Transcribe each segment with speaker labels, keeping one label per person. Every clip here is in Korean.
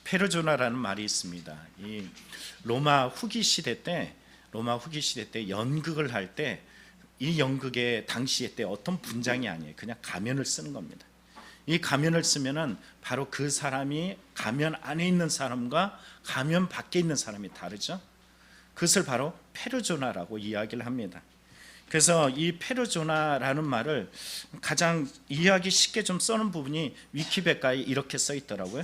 Speaker 1: 페르조나라는 말이 있습니다. 이 로마 후기 시대 때 연극을 할 때 이 연극의 당시에 때 어떤 분장이 아니에요. 그냥 가면을 쓰는 겁니다. 이 가면을 쓰면은 바로 그 사람이 가면 안에 있는 사람과 가면 밖에 있는 사람이 다르죠. 그것을 바로 페르조나라고 이야기를 합니다. 그래서 이 페르조나라는 말을 가장 이해하기 쉽게 좀 써놓은 부분이 위키백과에 이렇게 써 있더라고요.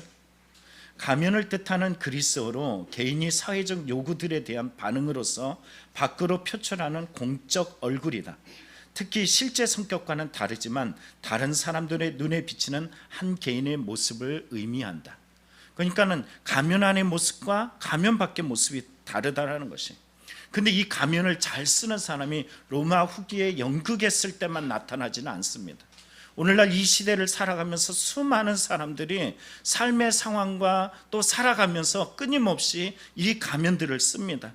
Speaker 1: 가면을 뜻하는 그리스어로 개인이 사회적 요구들에 대한 반응으로서 밖으로 표출하는 공적 얼굴이다. 특히 실제 성격과는 다르지만 다른 사람들의 눈에 비치는 한 개인의 모습을 의미한다. 그러니까는 가면 안의 모습과 가면 밖의 모습이 다르다라는 것이. 근데 이 가면을 잘 쓰는 사람이 로마 후기에 연극했을 때만 나타나지는 않습니다. 오늘날 이 시대를 살아가면서 수많은 사람들이 삶의 상황과 또 살아가면서 끊임없이 이 가면들을 씁니다.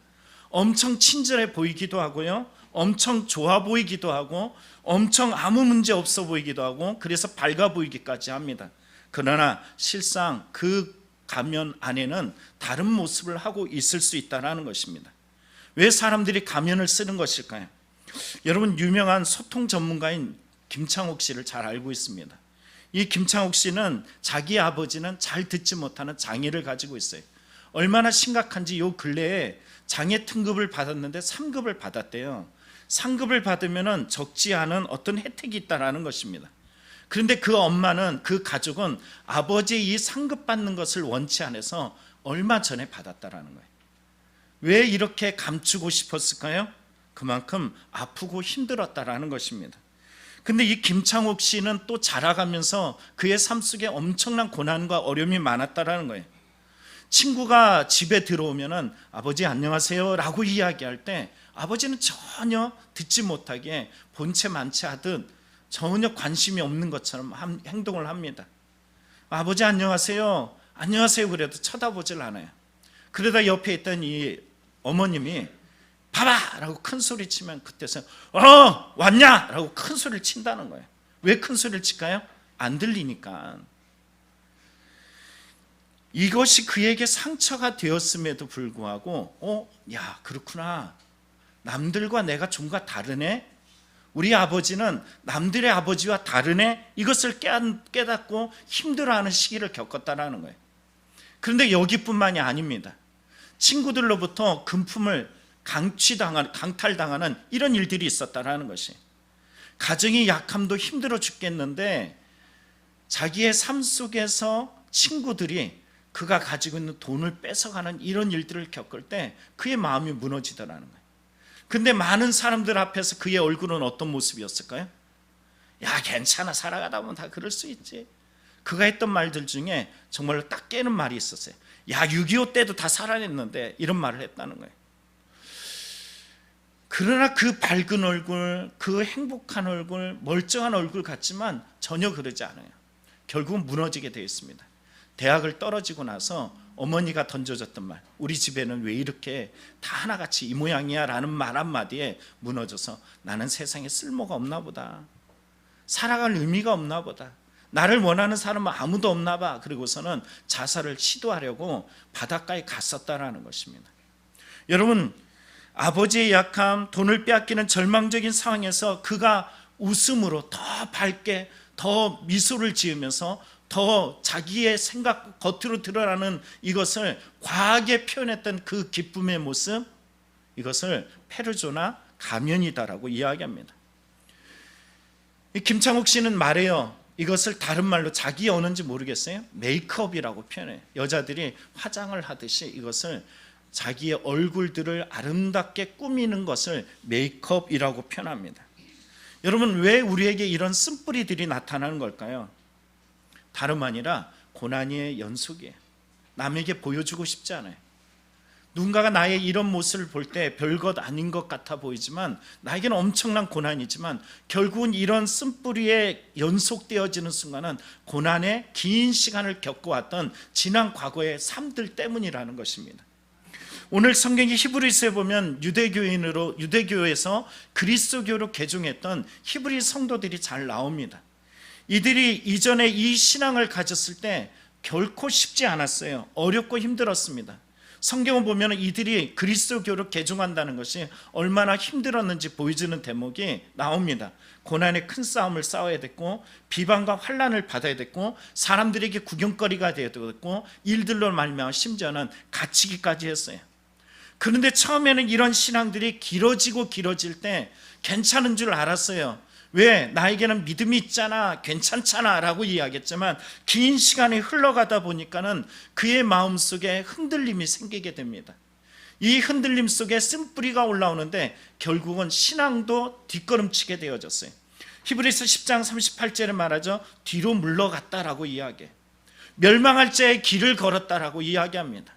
Speaker 1: 엄청 친절해 보이기도 하고요, 엄청 좋아 보이기도 하고, 엄청 아무 문제 없어 보이기도 하고, 그래서 밝아 보이기까지 합니다. 그러나 실상 그 가면 안에는 다른 모습을 하고 있을 수 있다는 것입니다. 왜 사람들이 가면을 쓰는 것일까요? 여러분, 유명한 소통 전문가인 김창옥 씨를 잘 알고 있습니다. 이 김창옥 씨는 자기 아버지는 잘 듣지 못하는 장애를 가지고 있어요. 얼마나 심각한지 요 근래에 장애 등급을 받았는데 3급을 받았대요. 상급을 받으면 적지 않은 어떤 혜택이 있다는 것입니다. 그런데 그 엄마는, 그 가족은 아버지의 이 상급 받는 것을 원치 않아서 얼마 전에 받았다는 거예요. 왜 이렇게 감추고 싶었을까요? 그만큼 아프고 힘들었다는 것입니다. 근데 이 김창옥 씨는 또 자라가면서 그의 삶 속에 엄청난 고난과 어려움이 많았다는 거예요. 친구가 집에 들어오면 아버지 안녕하세요 라고 이야기할 때 아버지는 전혀 듣지 못하게 본체 만체 하듯 전혀 관심이 없는 것처럼 행동을 합니다. 아버지 안녕하세요, 안녕하세요 그래도 쳐다보질 않아요. 그러다 옆에 있던 이 어머님이 봐봐! 라고 큰 소리 치면 그때서 왔냐! 라고 큰 소리를 친다는 거예요. 왜 큰 소리를 칠까요? 안 들리니까. 이것이 그에게 상처가 되었음에도 불구하고 야 그렇구나, 남들과 내가 좀가 다르네, 우리 아버지는 남들의 아버지와 다르네, 이것을 깨닫고 힘들어하는 시기를 겪었다는 거예요. 그런데 여기뿐만이 아닙니다. 친구들로부터 금품을 강탈당하는 이런 일들이 있었다는 것이. 가정의 약함도 힘들어 죽겠는데 자기의 삶 속에서 친구들이 그가 가지고 있는 돈을 뺏어가는 이런 일들을 겪을 때 그의 마음이 무너지더라는 거예요. 근데 많은 사람들 앞에서 그의 얼굴은 어떤 모습이었을까요? 야 괜찮아, 살아가다 보면 다 그럴 수 있지. 그가 했던 말들 중에 정말로 딱 깨는 말이 있었어요. 야 6.25 때도 다 살아냈는데, 이런 말을 했다는 거예요. 그러나 그 밝은 얼굴, 그 행복한 얼굴, 멀쩡한 얼굴 같지만 전혀 그러지 않아요. 결국은 무너지게 되어 있습니다. 대학을 떨어지고 나서 어머니가 던져줬던 말, 우리 집에는 왜 이렇게 다 하나같이 이 모양이야 라는 말 한마디에 무너져서 나는 세상에 쓸모가 없나 보다, 살아갈 의미가 없나 보다, 나를 원하는 사람은 아무도 없나 봐. 그리고서는 자살을 시도하려고 바닷가에 갔었다라는 것입니다. 여러분, 아버지의 약함, 돈을 빼앗기는 절망적인 상황에서 그가 웃음으로 더 밝게, 더 미소를 지으면서 더 자기의 생각 겉으로 드러나는 이것을 과하게 표현했던 그 기쁨의 모습, 이것을 페르조나 가면이다라고 이야기합니다. 김창옥 씨는 말해요. 이것을 다른 말로 자기 언어인지 모르겠어요. 메이크업이라고 표현해요. 여자들이 화장을 하듯이 이것을 자기의 얼굴들을 아름답게 꾸미는 것을 메이크업이라고 표현합니다. 여러분, 왜 우리에게 이런 쓴뿌리들이 나타나는 걸까요? 다름 아니라 고난의 연속이에요. 남에게 보여주고 싶지 않아요. 누군가가 나의 이런 모습을 볼 때 별것 아닌 것 같아 보이지만 나에게는 엄청난 고난이지만 결국은 이런 쓴뿌리에 연속되어지는 순간은 고난의 긴 시간을 겪어왔던 지난 과거의 삶들 때문이라는 것입니다. 오늘 성경의 히브리서에 보면 유대교에서 그리스도교로 개종했던 히브리 성도들이 잘 나옵니다. 이들이 이전에 이 신앙을 가졌을 때 결코 쉽지 않았어요. 어렵고 힘들었습니다. 성경을 보면 이들이 그리스도교로 개종한다는 것이 얼마나 힘들었는지 보여주는 대목이 나옵니다. 고난의 큰 싸움을 싸워야 됐고, 비방과 환난을 받아야 됐고, 사람들에게 구경거리가 되어야 됐고, 일들로 말미암아 심지어는 갇히기까지 했어요. 그런데 처음에는 이런 신앙들이 길어질 때 괜찮은 줄 알았어요. 왜? 나에게는 믿음이 있잖아, 괜찮잖아 라고 이야기했지만, 긴 시간이 흘러가다 보니까는 그의 마음속에 흔들림이 생기게 됩니다. 이 흔들림 속에 쓴뿌리가 올라오는데 결국은 신앙도 뒷걸음치게 되어졌어요. 히브리서 10장 38절에 말하죠. 뒤로 물러갔다라고 이야기해요. 멸망할 자의 길을 걸었다라고 이야기합니다.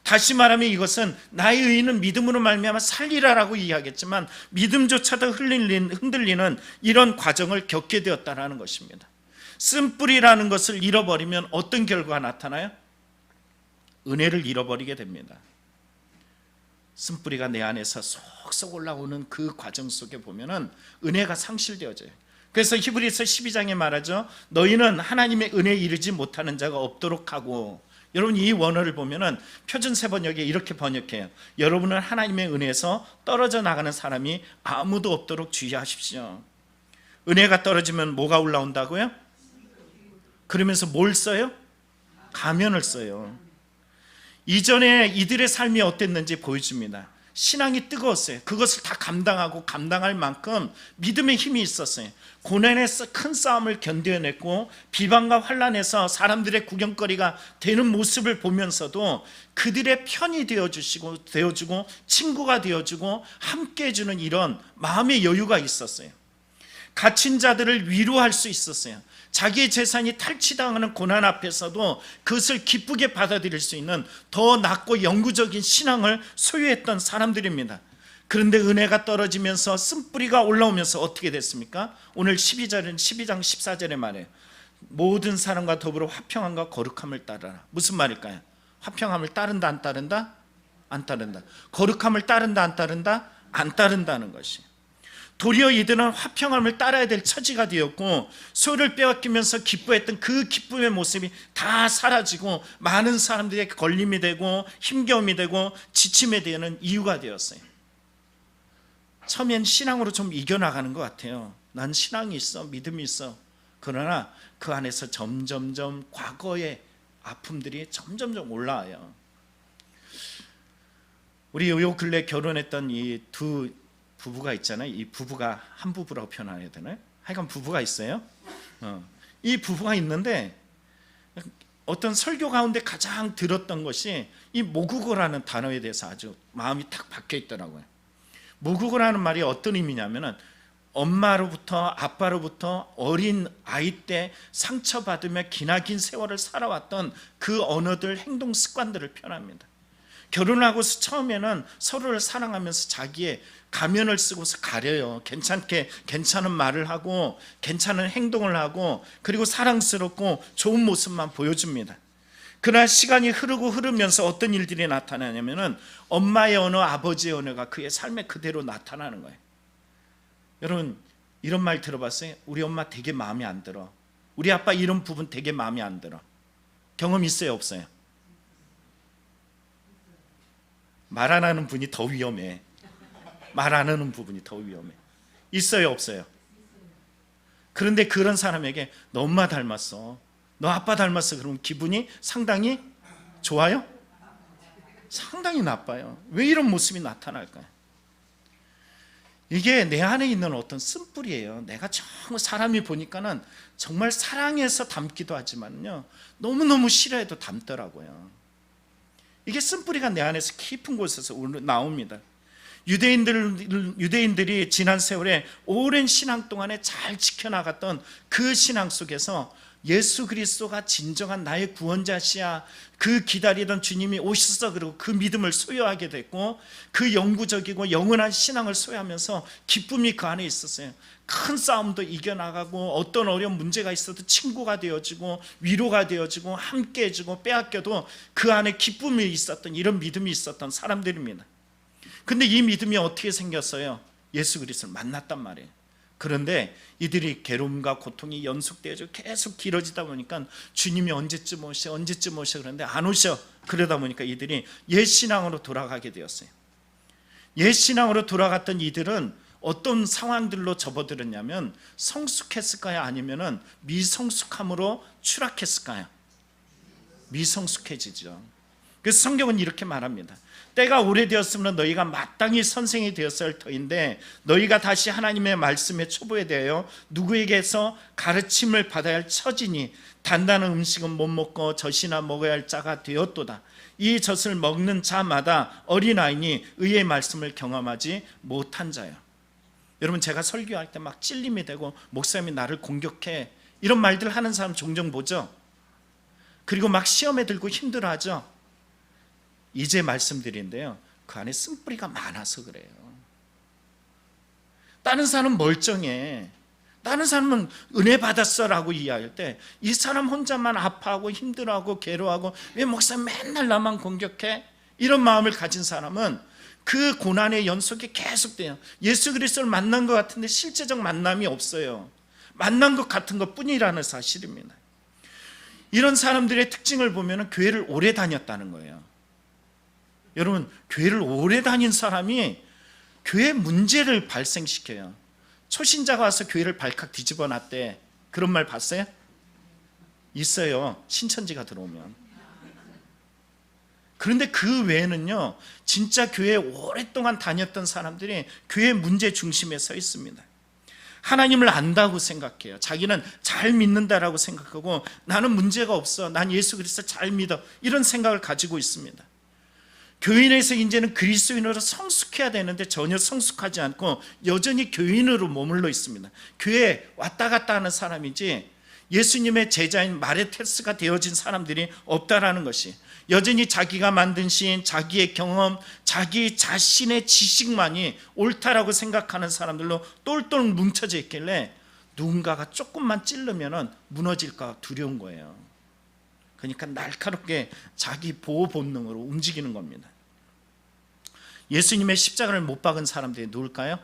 Speaker 1: 다시 말하면 이것은 나의 의인은 믿음으로 말미암아 살리라라고 이야기했지만, 믿음조차도 흔들리는 이런 과정을 겪게 되었다라는 것입니다. 쓴뿌리라는 것을 잃어버리면 어떤 결과가 나타나요? 은혜를 잃어버리게 됩니다. 쓴뿌리가 내 안에서 쏙쏙 올라오는 그 과정 속에 보면은 은혜가 상실되어져요. 그래서 히브리서 12장에 말하죠. 너희는 하나님의 은혜에 이르지 못하는 자가 없도록 하고, 여러분 이 원어를 보면은 표준 세번역에 이렇게 번역해요. 여러분은 하나님의 은혜에서 떨어져 나가는 사람이 아무도 없도록 주의하십시오. 은혜가 떨어지면 뭐가 올라온다고요? 그러면서 뭘 써요? 가면을 써요. 이전에 이들의 삶이 어땠는지 보여줍니다. 신앙이 뜨거웠어요. 그것을 다 감당할 만큼 믿음의 힘이 있었어요. 고난의 큰 싸움을 견뎌냈고, 비방과 환난에서 사람들의 구경거리가 되는 모습을 보면서도 그들의 편이 되어주고 친구가 되어주고 함께 해주는 이런 마음의 여유가 있었어요. 갇힌 자들을 위로할 수 있었어요. 자기의 재산이 탈취당하는 고난 앞에서도 그것을 기쁘게 받아들일 수 있는 더 낮고 영구적인 신앙을 소유했던 사람들입니다. 그런데 은혜가 떨어지면서 쓴뿌리가 올라오면서 어떻게 됐습니까? 오늘 12장 14절에 말해요. 모든 사람과 더불어 화평함과 거룩함을 따르라. 무슨 말일까요? 화평함을 따른다 안 따른다? 안 따른다. 거룩함을 따른다 안 따른다? 안 따른다는 것이. 도리어 이들은 화평함을 따라야 될 처지가 되었고, 소유를 빼앗기면서 기뻐했던 그 기쁨의 모습이 다 사라지고 많은 사람들에게 걸림이 되고 힘겨움이 되고 지침에 대한 이유가 되었어요. 처음엔 신앙으로 좀 이겨나가는 것 같아요. 난 신앙이 있어, 믿음이 있어. 그러나 그 안에서 점점점 과거의 아픔들이 점점점 올라와요. 우리 요 근래 결혼했던 이 두 부부가 있잖아요. 이 부부가 한 부부라고 표현해야 되나요? 하여간 부부가 있어요. 이 부부가 있는데 어떤 설교 가운데 가장 들었던 것이 이 모국어라는 단어에 대해서 아주 마음이 탁 박혀 있더라고요. 모국어라는 말이 어떤 의미냐면은 엄마로부터 아빠로부터 어린 아이 때 상처받으며 기나긴 세월을 살아왔던 그 언어들, 행동 습관들을 표현합니다. 결혼하고서 처음에는 서로를 사랑하면서 자기의 가면을 쓰고서 가려요. 괜찮은 말을 하고 괜찮은 행동을 하고, 그리고 사랑스럽고 좋은 모습만 보여줍니다. 그러나 시간이 흐르면서 어떤 일들이 나타나냐면은 엄마의 언어, 아버지의 언어가 그의 삶에 그대로 나타나는 거예요. 여러분 이런 말 들어봤어요? 우리 엄마 되게 마음에 안 들어. 우리 아빠 이런 부분 되게 마음에 안 들어. 경험 있어요, 없어요? 말 안 하는 분이 더 위험해. 말 안 하는 부분이 더 위험해. 있어요, 없어요? 그런데 그런 사람에게 너 엄마 닮았어, 너 아빠 닮았어, 그러면 기분이 상당히 좋아요? 상당히 나빠요. 왜 이런 모습이 나타날까요? 이게 내 안에 있는 어떤 쓴뿌리예요. 내가 정말 사람이 보니까는 정말 사랑해서 닮기도 하지만요, 너무너무 싫어해도 닮더라고요. 이게 쓴뿌리가 내 안에서 깊은 곳에서 나옵니다. 유대인들이 지난 세월에 오랜 신앙 동안에 잘 지켜나갔던 그 신앙 속에서 예수 그리스도가 진정한 나의 구원자시야, 그 기다리던 주님이 오셔서 그리고 그 믿음을 소유하게 됐고, 그 영구적이고 영원한 신앙을 소유하면서 기쁨이 그 안에 있었어요. 큰 싸움도 이겨나가고, 어떤 어려운 문제가 있어도 친구가 되어지고 위로가 되어지고 함께 해주고, 빼앗겨도 그 안에 기쁨이 있었던, 이런 믿음이 있었던 사람들입니다. 근데 이 믿음이 어떻게 생겼어요? 예수 그리스도를 만났단 말이에요. 그런데 이들이 괴로움과 고통이 연속되어져 계속 길어지다 보니까 주님이 언제쯤 오셔 그런데 안 오셔. 그러다 보니까 이들이 옛신앙으로 돌아가게 되었어요. 옛신앙으로 돌아갔던 이들은 어떤 상황들로 접어들었냐면 성숙했을까요? 아니면 미성숙함으로 추락했을까요? 미성숙해지죠. 그래서 성경은 이렇게 말합니다. 때가 오래되었으면 너희가 마땅히 선생이 되었을 할 터인데 너희가 다시 하나님의 말씀에 초보에 대하여 누구에게서 가르침을 받아야 할 처지니 단단한 음식은 못 먹고 젖이나 먹어야 할 자가 되었도다. 이 젖을 먹는 자마다 어린아이니 의의 말씀을 경험하지 못한 자요. 여러분, 제가 설교할 때 막 찔림이 되고 목사님이 나를 공격해 이런 말들 하는 사람 종종 보죠. 그리고 막 시험에 들고 힘들어하죠. 이제 말씀드린데요, 그 안에 쓴뿌리가 많아서 그래요. 다른 사람은 멀쩡해, 다른 사람은 은혜 받았어라고 이야기할 때 이 사람 혼자만 아파하고 힘들어하고 괴로워하고 왜 목사님 맨날 나만 공격해? 이런 마음을 가진 사람은 그 고난의 연속이 계속돼요. 예수 그리스도를 만난 것 같은데 실제적 만남이 없어요. 만난 것 같은 것 뿐이라는 사실입니다. 이런 사람들의 특징을 보면 교회를 오래 다녔다는 거예요. 여러분, 교회를 오래 다닌 사람이 교회 문제를 발생시켜요. 초신자가 와서 교회를 발칵 뒤집어 놨대. 그런 말 봤어요? 있어요. 신천지가 들어오면. 그런데 그 외에는요, 진짜 교회에 오랫동안 다녔던 사람들이 교회 문제 중심에 서 있습니다. 하나님을 안다고 생각해요. 자기는 잘 믿는다라고 생각하고 나는 문제가 없어, 난 예수 그리스도 잘 믿어, 이런 생각을 가지고 있습니다. 교인에서 이제는 그리스도인으로 성숙해야 되는데 전혀 성숙하지 않고 여전히 교인으로 머물러 있습니다. 교회에 왔다 갔다 하는 사람이지 예수님의 제자인 마르테스가 되어진 사람들이 없다라는 것이, 여전히 자기가 만든 신, 자기의 경험, 자기 자신의 지식만이 옳다라고 생각하는 사람들로 똘똘 뭉쳐져 있길래 누군가가 조금만 찌르면 무너질까 두려운 거예요. 그러니까 날카롭게 자기 보호 본능으로 움직이는 겁니다. 예수님의 십자가를 못 박은 사람들이 누굴까요?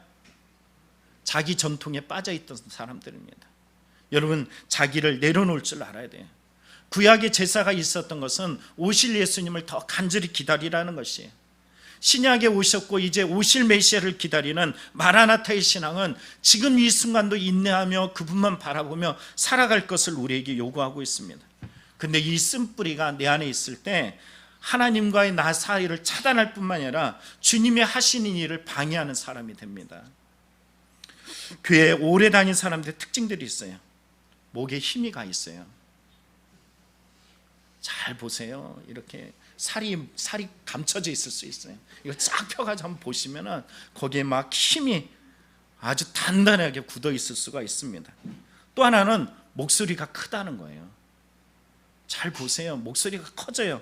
Speaker 1: 자기 전통에 빠져있던 사람들입니다. 여러분, 자기를 내려놓을 줄 알아야 돼요. 구약의 제사가 있었던 것은 오실 예수님을 더 간절히 기다리라는 것이에요. 신약에 오셨고 이제 오실 메시아를 기다리는 마라나타의 신앙은 지금 이 순간도 인내하며 그분만 바라보며 살아갈 것을 우리에게 요구하고 있습니다. 근데 이 쓴뿌리가 내 안에 있을 때 하나님과의 나 사이를 차단할 뿐만 아니라 주님이 하시는 일을 방해하는 사람이 됩니다. 교회에 오래 다닌 사람들의 특징들이 있어요. 목에 힘이 가 있어요. 잘 보세요. 이렇게 살이 감춰져 있을 수 있어요. 이거 쫙 펴가지고 한번 보시면은 거기에 막 힘이 아주 단단하게 굳어 있을 수가 있습니다. 또 하나는 목소리가 크다는 거예요. 잘 보세요. 목소리가 커져요.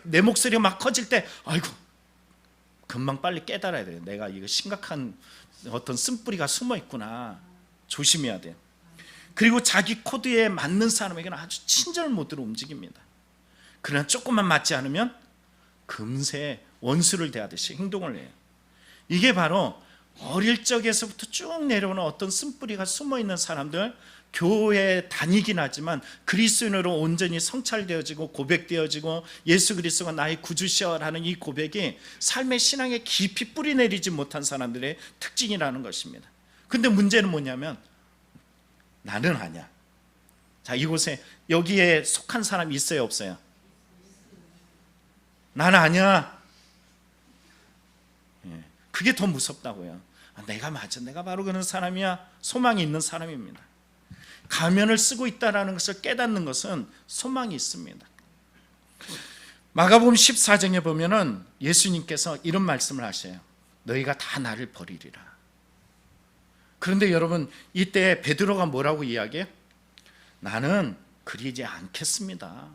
Speaker 1: 내 목소리가 막 커질 때 아이고, 금방 빨리 깨달아야 돼요. 내가 이거 심각한 어떤 쓴뿌리가 숨어 있구나. 조심해야 돼요. 그리고 자기 코드에 맞는 사람에게는 아주 친절 모드로 움직입니다. 그러나 조금만 맞지 않으면 금세 원수를 대하듯이 행동을 해요. 이게 바로 어릴 적에서부터 쭉 내려오는 어떤 쓴뿌리가 숨어 있는 사람들, 교회에 다니긴 하지만 그리스도인으로 온전히 성찰되어지고 고백되어지고 예수 그리스도가 나의 구주시여라는 이 고백이 삶의 신앙에 깊이 뿌리내리지 못한 사람들의 특징이라는 것입니다. 근데 문제는 뭐냐면 나는 아니야. 자, 이곳에 여기에 속한 사람이 있어요, 없어요? 나는 아니야. 그게 더 무섭다고요. 내가 맞아, 내가 바로 그런 사람이야. 소망이 있는 사람입니다. 가면을 쓰고 있다는 것을 깨닫는 것은 소망이 있습니다. 마가복음 14장에 보면은 예수님께서 이런 말씀을 하셔요. 너희가 다 나를 버리리라. 그런데 여러분, 이때 베드로가 뭐라고 이야기해요? 나는 그러지 않겠습니다.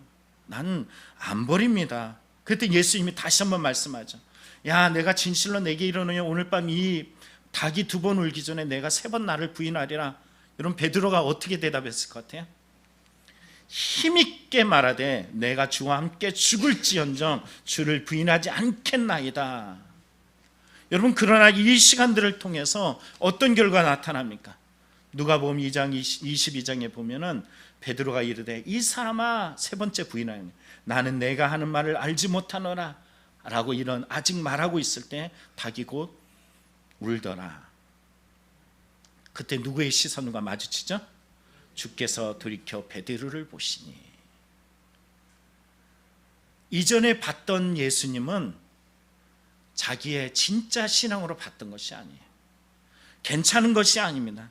Speaker 1: 나는 안 버립니다. 그때 예수님이 다시 한번 말씀하죠. 야, 내가 진실로 내게 이르노니 오늘 밤 이 닭이 2번 울기 전에 내가 3번 나를 부인하리라. 여러분, 베드로가 어떻게 대답했을 것 같아요? 힘있게 말하되 내가 주와 함께 죽을지언정 주를 부인하지 않겠나이다. 여러분, 그러나 이 시간들을 통해서 어떤 결과가 나타납니까? 누가복음 2장 22장에 보면은 베드로가 이르되 이 사람아, 세 번째 부인하여 나는 내가 하는 말을 알지 못하노라 라고 이런 아직 말하고 있을 때 닭이 곧 울더라. 그때 누구의 시선과 마주치죠? 주께서 돌이켜 베드로를 보시니. 이전에 봤던 예수님은 자기의 진짜 신앙으로 봤던 것이 아니에요. 괜찮은 것이 아닙니다.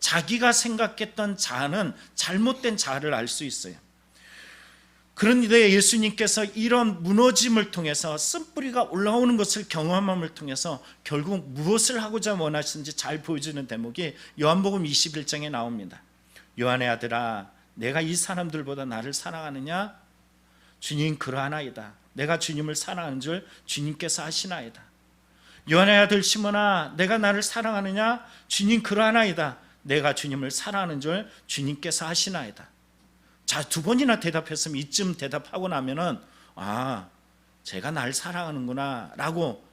Speaker 1: 자기가 생각했던 자아는 잘못된 자아를 알 수 있어요. 그런데 예수님께서 이런 무너짐을 통해서 쓴뿌리가 올라오는 것을 경험함을 통해서 결국 무엇을 하고자 원하시는지 잘 보여주는 대목이 요한복음 21장에 나옵니다. 요한의 아들아, 내가 이 사람들보다 나를 사랑하느냐? 주님 그러하나이다. 내가 주님을 사랑하는 줄 주님께서 아시나이다. 요한의 아들 시몬아, 내가 나를 사랑하느냐? 주님 그러하나이다. 내가 주님을 사랑하는 줄 주님께서 아시나이다. 자, 두 번이나 대답했으면 이쯤 대답하고 나면은 제가 날 사랑하는구나 라고,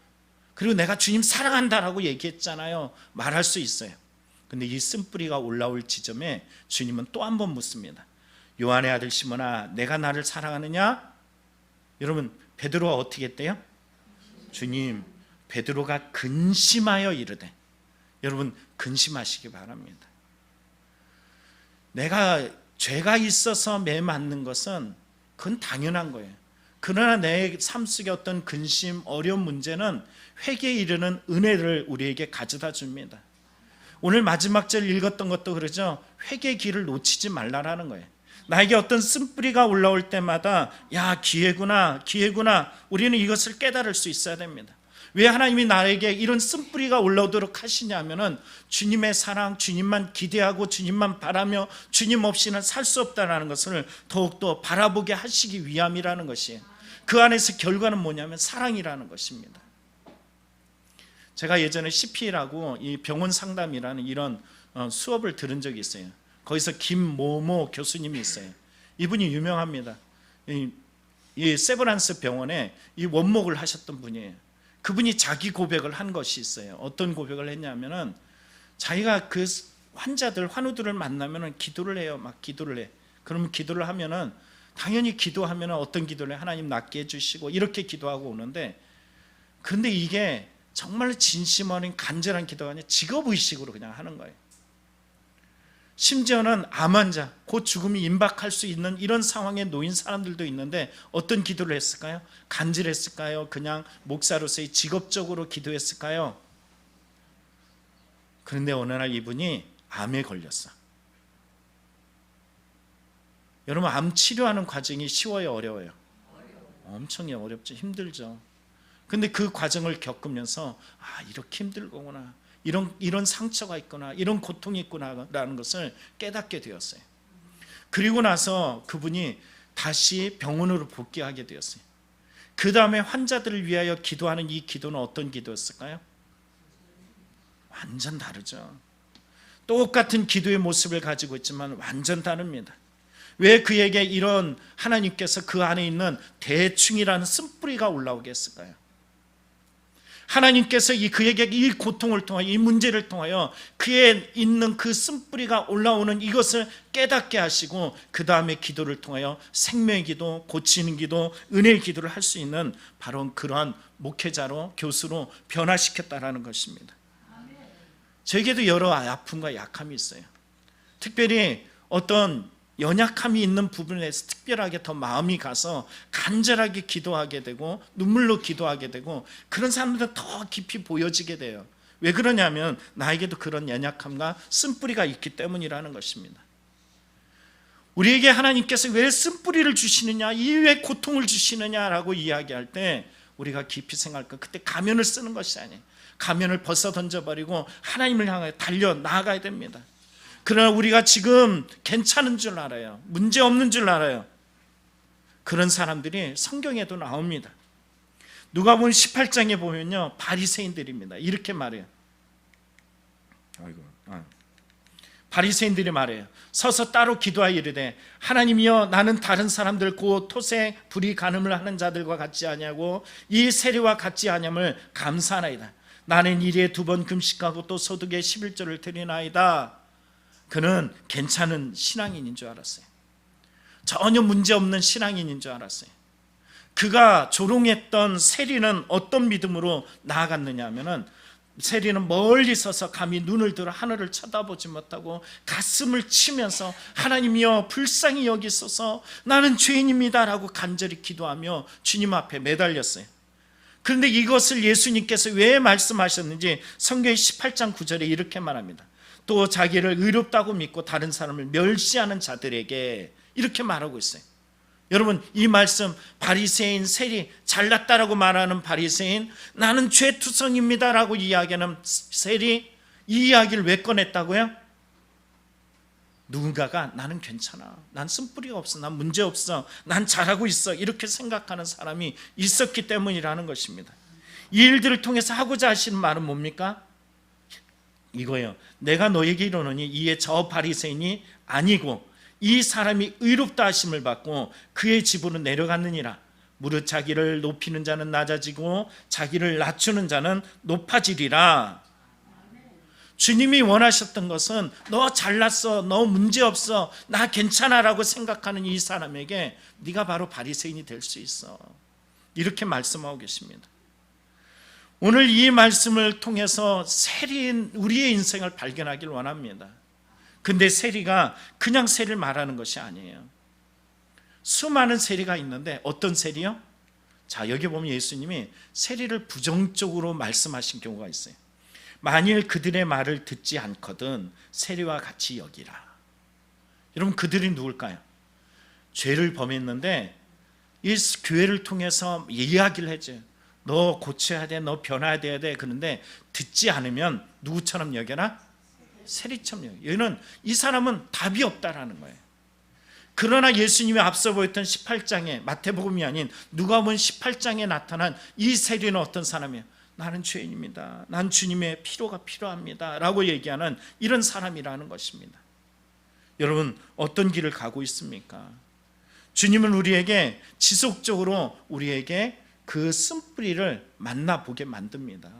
Speaker 1: 그리고 내가 주님 사랑한다라고 얘기했잖아요, 말할 수 있어요. 근데 이 쓴뿌리가 올라올 지점에 주님은 또 한 번 묻습니다. 요한의 아들 시몬아, 내가 나를 사랑하느냐? 여러분, 베드로가 어떻게 했대요? 주님, 베드로가 근심하여 이르되. 여러분, 근심하시기 바랍니다. 내가 죄가 있어서 매 맞는 것은 그건 당연한 거예요. 그러나 내 삶 속에 어떤 근심, 어려운 문제는 회개에 이르는 은혜를 우리에게 가져다 줍니다. 오늘 마지막 절 읽었던 것도 그러죠. 회개의 길을 놓치지 말라라는 거예요. 나에게 어떤 쓴뿌리가 올라올 때마다 야, 기회구나, 기회구나, 우리는 이것을 깨달을 수 있어야 됩니다. 왜 하나님이 나에게 이런 쓴뿌리가 올라오도록 하시냐면은 주님의 사랑, 주님만 기대하고 주님만 바라며 주님 없이는 살 수 없다는 것을 더욱더 바라보게 하시기 위함이라는 것이에요. 그 안에서 결과는 뭐냐면 사랑이라는 것입니다. 제가 예전에 CP라고 이 병원 상담이라는 이런 수업을 들은 적이 있어요. 거기서 김모모 교수님이 있어요. 이분이 유명합니다. 이 세브란스 병원에 이 원목을 하셨던 분이에요. 그분이 자기 고백을 한 것이 있어요. 어떤 고백을 했냐면은 자기가 그 환자들, 환우들을 만나면은 기도를 해요. 막 기도를 해. 그러면 기도를 하면은 당연히 기도하면은 어떤 기도를 해? 하나님 낫게 해주시고 이렇게 기도하고 오는데, 그런데 이게 정말 진심 어린 간절한 기도가 아니라 직업의식으로 그냥 하는 거예요. 심지어는 암 환자, 곧 죽음이 임박할 수 있는 이런 상황에 놓인 사람들도 있는데 어떤 기도를 했을까요? 간절했을까요? 그냥 목사로서의 직업적으로 기도했을까요? 그런데 어느 날 이분이 암에 걸렸어. 여러분, 암 치료하는 과정이 쉬워요, 어려워요? 엄청 어렵죠. 힘들죠. 근데 그 과정을 겪으면서 이렇게 힘들구나, 이런 상처가 있구나, 이런 고통이 있구나라는 것을 깨닫게 되었어요. 그리고 나서 그분이 다시 병원으로 복귀하게 되었어요. 그 다음에 환자들을 위하여 기도하는 이 기도는 어떤 기도였을까요? 완전 다르죠. 똑같은 기도의 모습을 가지고 있지만 완전 다릅니다. 왜 그에게 이런 하나님께서 그 안에 있는 대충이라는 쓴뿌리가 올라오게 했을까요? 하나님께서 그에게 이 고통을 통하여, 이 문제를 통하여 그에 있는 그 쓴뿌리가 올라오는 이것을 깨닫게 하시고 그 다음에 기도를 통하여 생명의 기도, 고치는 기도, 은혜의 기도를 할 수 있는 바로 그러한 목회자로, 교수로 변화시켰다라는 것입니다. 저에게도 여러 아픔과 약함이 있어요. 특별히 어떤 연약함이 있는 부분에서 특별하게 더 마음이 가서 간절하게 기도하게 되고 눈물로 기도하게 되고, 그런 사람들은 더 깊이 보여지게 돼요. 왜 그러냐면 나에게도 그런 연약함과 쓴뿌리가 있기 때문이라는 것입니다. 우리에게 하나님께서 왜 쓴뿌리를 주시느냐, 왜 고통을 주시느냐라고 이야기할 때 우리가 깊이 생각할 거, 그때 가면을 쓰는 것이 아니에요. 가면을 벗어 던져버리고 하나님을 향해 달려 나아가야 됩니다. 그러나 우리가 지금 괜찮은 줄 알아요. 문제 없는 줄 알아요. 그런 사람들이 성경에도 나옵니다. 누가복음 18장에 보면요, 바리새인들입니다. 이렇게 말해요. 바리새인들이 말해요. 서서 따로 기도하여 이르되 하나님이여, 나는 다른 사람들 곧 토세 불의 간음을 하는 자들과 같지 아니하고 이 세리와 같지 아니함을 감사하나이다. 나는 일에 2번 금식하고 또 소득의 11조를 드리나이다 그는 괜찮은 신앙인인 줄 알았어요. 전혀 문제없는 신앙인인 줄 알았어요. 그가 조롱했던 세리는 어떤 믿음으로 나아갔느냐 하면은, 세리는 멀리 서서 감히 눈을 들어 하늘을 쳐다보지 못하고 가슴을 치면서 하나님이여 불쌍히 여기소서 나는 죄인입니다 라고 간절히 기도하며 주님 앞에 매달렸어요. 그런데 이것을 예수님께서 왜 말씀하셨는지 성경의 18장 9절에 이렇게 말합니다. 또 자기를 의롭다고 믿고 다른 사람을 멸시하는 자들에게 이렇게 말하고 있어요. 여러분, 이 말씀, 바리새인 세리, 잘났다라고 말하는 바리새인, 나는 죄투성입니다라고 이야기하는 세리, 이 이야기를 왜 꺼냈다고요? 누군가가 나는 괜찮아, 난 쓴뿌리가 없어, 난 문제 없어, 난 잘하고 있어, 이렇게 생각하는 사람이 있었기 때문이라는 것입니다. 이 일들을 통해서 하고자 하시는 말은 뭡니까? 이거예요. 내가 너에게 이르노니 이에 저 바리새인이 아니고 이 사람이 의롭다 하심을 받고 그의 집으로 내려갔느니라. 무릇 자기를 높이는 자는 낮아지고 자기를 낮추는 자는 높아지리라. 주님이 원하셨던 것은 너 잘났어, 너 문제없어, 나 괜찮아라고 생각하는 이 사람에게 네가 바로 바리새인이 될 수 있어, 이렇게 말씀하고 계십니다. 오늘 이 말씀을 통해서 세리인 우리의 인생을 발견하길 원합니다. 근데 세리가 그냥 세리를 말하는 것이 아니에요. 수많은 세리가 있는데 어떤 세리요? 자, 여기 보면 예수님이 세리를 부정적으로 말씀하신 경우가 있어요. 만일 그들의 말을 듣지 않거든 세리와 같이 여기라. 여러분, 그들이 누굴까요? 죄를 범했는데 이 교회를 통해서 이야기를 해줘요. 너 고쳐야 돼, 너 변화해야 돼. 그런데 듣지 않으면 누구처럼 여겨라? 세리처럼 여겨. 얘는, 이 사람은 답이 없다라는 거예요. 그러나 예수님이 앞서 보였던 18장에, 마태복음이 아닌 누가복음 18장에 나타난 이 세리는 어떤 사람이에요? 나는 죄인입니다, 난 주님의 피로가 필요합니다 라고 얘기하는 이런 사람이라는 것입니다. 여러분, 어떤 길을 가고 있습니까? 주님은 우리에게 지속적으로 우리에게 그 쓴뿌리를 만나보게 만듭니다.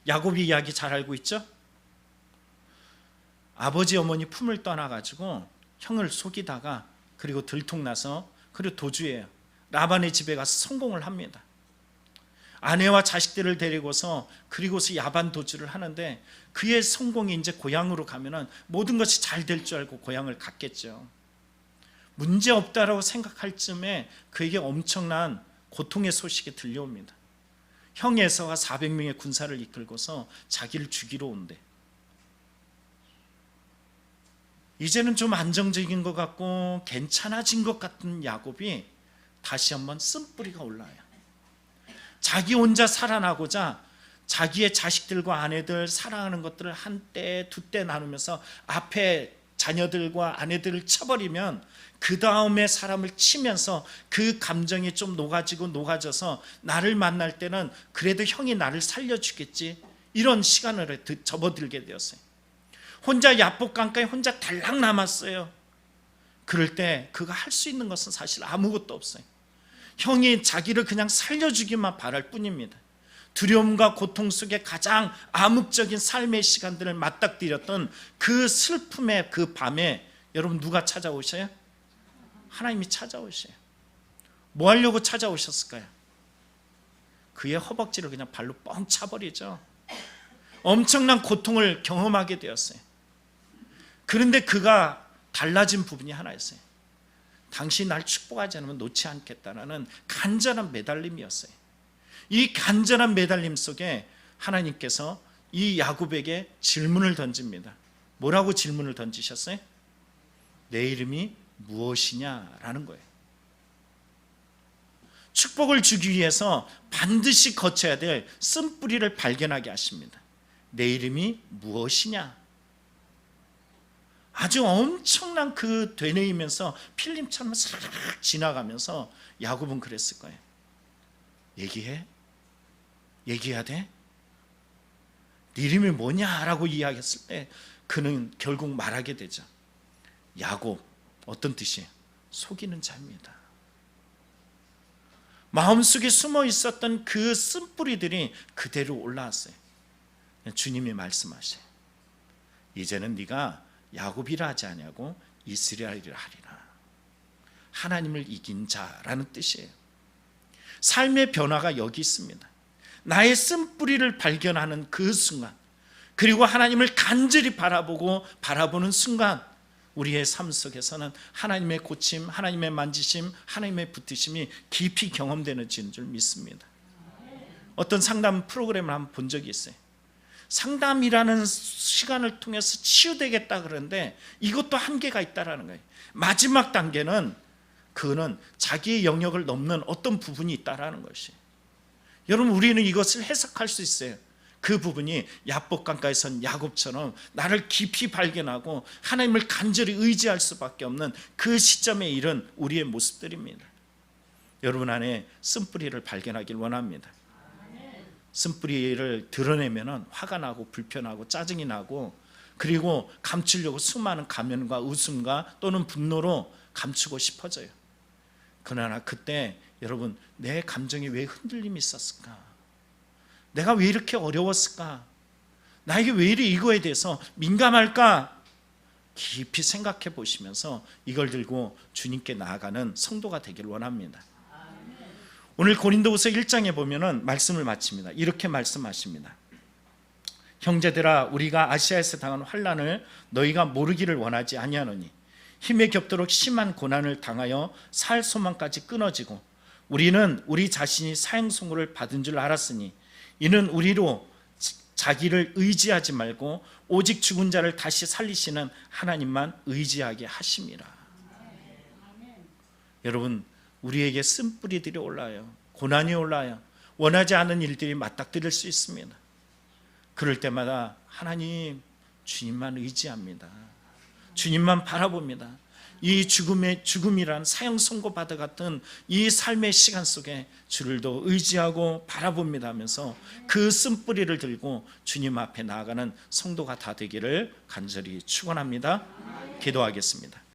Speaker 1: 야곱이 이야기 잘 알고 있죠? 아버지 어머니 품을 떠나가지고 형을 속이다가 그리고 들통나서 그리고 도주해요. 라반의 집에 가서 성공을 합니다. 아내와 자식들을 데리고서 그리고서 야반 도주를 하는데 그의 성공이 이제 고향으로 가면은 모든 것이 잘 될 줄 알고 고향을 갔겠죠. 문제 없다라고 생각할 쯤에 그에게 엄청난 고통의 소식이 들려옵니다. 형 에서가 400명의 군사를 이끌고서 자기를 죽이러 온대. 이제는 좀 안정적인 것 같고 괜찮아진 것 같은 야곱이 다시 한번 쓴뿌리가 올라와요. 자기 혼자 살아나고자 자기의 자식들과 아내들, 사랑하는 것들을 한때 두때 나누면서 앞에 자녀들과 아내들을 쳐버리면 그 다음에 사람을 치면서 그 감정이 좀 녹아져서 나를 만날 때는 그래도 형이 나를 살려주겠지, 이런 시간을 접어들게 되었어요. 혼자 야복강가에 혼자 달랑 남았어요. 그럴 때 그가 할 수 있는 것은 사실 아무것도 없어요. 형이 자기를 그냥 살려주기만 바랄 뿐입니다. 두려움과 고통 속에 가장 암묵적인 삶의 시간들을 맞닥뜨렸던 그 슬픔의 그 밤에 여러분, 누가 찾아오셔요? 하나님이 찾아오셔요. 뭐 하려고 찾아오셨을까요? 그의 허벅지를 그냥 발로 뻥 차버리죠. 엄청난 고통을 경험하게 되었어요. 그런데 그가 달라진 부분이 하나 있어요. 당신이 날 축복하지 않으면 놓지 않겠다라는 간절한 매달림이었어요. 이 간절한 매달림 속에 하나님께서 이 야곱에게 질문을 던집니다. 뭐라고 질문을 던지셨어요? 내 이름이 무엇이냐라는 거예요. 축복을 주기 위해서 반드시 거쳐야 될 쓴뿌리를 발견하게 하십니다. 내 이름이 무엇이냐? 아주 엄청난 그 되뇌이면서 필름처럼 싹 지나가면서 야곱은 그랬을 거예요. 얘기해야 돼? 네 이름이 뭐냐라고 이야기했을 때 그는 결국 말하게 되죠. 야곱, 어떤 뜻이에요? 속이는 자입니다. 마음속에 숨어 있었던 그 쓴뿌리들이 그대로 올라왔어요. 주님이 말씀하셔요. 이제는 네가 야곱이라 하지 아니하고 이스라엘이라 하리라. 하나님을 이긴 자라는 뜻이에요. 삶의 변화가 여기 있습니다. 나의 쓴뿌리를 발견하는 그 순간, 그리고 하나님을 간절히 바라보는 순간, 우리의 삶 속에서는 하나님의 고침, 하나님의 만지심, 하나님의 붙드심이 깊이 경험되는 줄 믿습니다. 어떤 상담 프로그램을 한번 본 적이 있어요. 상담이라는 시간을 통해서 치유되겠다 그러는데 이것도 한계가 있다라는 거예요. 마지막 단계는 그는 자기의 영역을 넘는 어떤 부분이 있다라는 것이. 여러분, 우리는 이것을 해석할 수 있어요. 그 부분이 야복강가에 선 야곱처럼 나를 깊이 발견하고 하나님을 간절히 의지할 수밖에 없는 그 시점에 이른 우리의 모습들입니다. 여러분 안에 쓴뿌리를 발견하길 원합니다. 쓴뿌리를 드러내면 화가 나고 불편하고 짜증이 나고, 그리고 감추려고 수많은 가면과 웃음과 또는 분노로 감추고 싶어져요. 그러나 그때 여러분, 내 감정이 왜 흔들림이 있었을까? 내가 왜 이렇게 어려웠을까? 나에게 왜 이래 이거에 대해서 민감할까? 깊이 생각해 보시면서 이걸 들고 주님께 나아가는 성도가 되길 원합니다. 오늘 고린도후서 1장에 보면은 말씀을 마칩니다. 이렇게 말씀하십니다. 형제들아, 우리가 아시아에서 당한 환난을 너희가 모르기를 원하지 아니하노니 힘에 겹도록 심한 고난을 당하여 살 소망까지 끊어지고 우리는 우리 자신이 사형 선고를 받은 줄 알았으니 이는 우리로 자기를 의지하지 말고 오직 죽은 자를 다시 살리시는 하나님만 의지하게 하심이라. 여러분, 우리에게 쓴뿌리들이 올라요. 고난이 올라요. 원하지 않은 일들이 맞닥뜨릴 수 있습니다. 그럴 때마다 하나님, 주님만 의지합니다. 주님만 바라봅니다. 이 죽음이란 사형 선고받아 같은 이 삶의 시간 속에 주를 더 의지하고 바라봅니다 하면서 그 쓴뿌리를 들고 주님 앞에 나아가는 성도가 다 되기를 간절히 축원합니다. 기도하겠습니다.